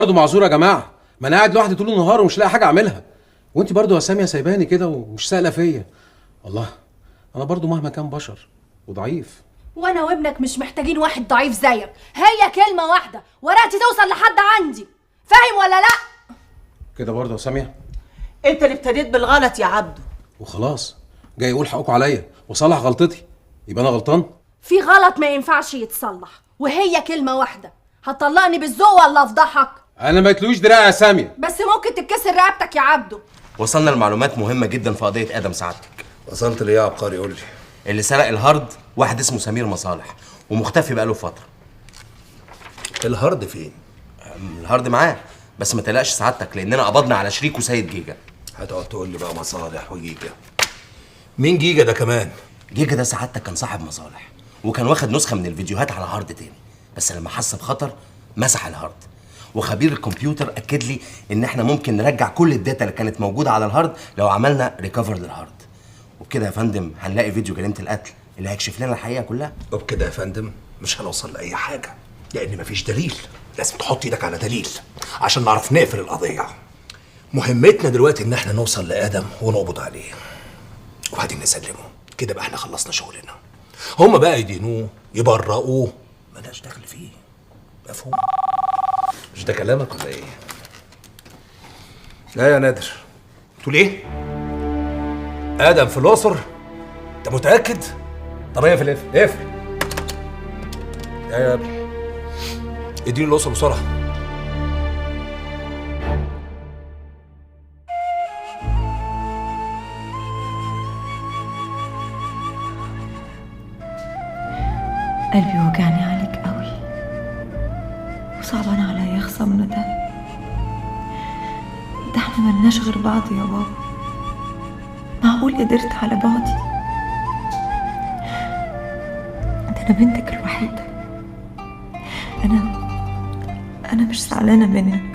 برضه معذوره يا جماعه، ما انا قاعد لوحدي طول النهار ومش لاقي حاجه اعملها، وانت برضه يا ساميه سايباني كده ومش سائله فيا. الله، انا برضه مهما كان بشر وضعيف. وانا وابنك مش محتاجين واحد ضعيف زيك، هي كلمه واحده ورقتي توصل لحد عندي، فاهم ولا لا؟ كده برضه يا ساميه؟ انت اللي ابتديت بالغلط يا عبده. وخلاص جاي يقول حقكم عليا واصلح غلطتي، يبقى انا غلطان؟ في غلط ما ينفعش يتصلح، وهي كلمه واحده. هتطلقني بالذوق ولا افضحك؟ انا ما تلوش دراع يا ساميه. بس ممكن تتكسر رقبتك يا عبده. وصلنا لمعلومات مهمه جدا في قضيه ادم سعادتك. وصلت ليه يا عبقري؟ قول لي. اللي سرق الهارد واحد اسمه سمير مصالح، ومختفي بقاله فتره. الهارد فين؟ الهارد معاه، بس ما تقلقش سعادتك لاننا قبضنا على شريكه سيد جيجا. هتقعد تقول لي بقى مصالح وجيجا؟ مين جيجا ده كمان؟ جيجا ده سعادتك كان صاحب مصالح، وكان واخد نسخه من الفيديوهات على هارد تاني، بس لما حس بخطر مسح الهارد. وخبير الكمبيوتر اكد لي ان احنا ممكن نرجع كل الداتا اللي كانت موجوده على الهارد لو عملنا ريكفر للهارد. وبكده يا فندم هنلاقي فيديو جريمه القتل اللي هيكشف لنا الحقيقه كلها. وبكده يا فندم مش هنوصل لاي حاجه، لان مفيش دليل. لازم تحط ايدك على دليل عشان نعرف نقفل القضيه. مهمتنا دلوقتي ان احنا نوصل لادم ونقبض عليه، وبعدين نسلمه. كده بقى احنا خلصنا شغلنا. هما بقى يدينوه يبرئوه، مالناش دخل فيه. مفهوم؟ مش ده كلامك ولا ايه؟ لا يا نادر. تقول ايه؟ ادم في الاقصر؟ انت متاكد؟ طب اقفل اقفل. يا ابني اديني الاقصر بسرعه. قلبي وجعني عليك قوي، وصعبان عليا خصمنا ده احنا ملناش غير بعض يا بابا. معقول قدرت على بعضي؟ ده انا بنتك الوحيدة. انا مش زعلانة منك،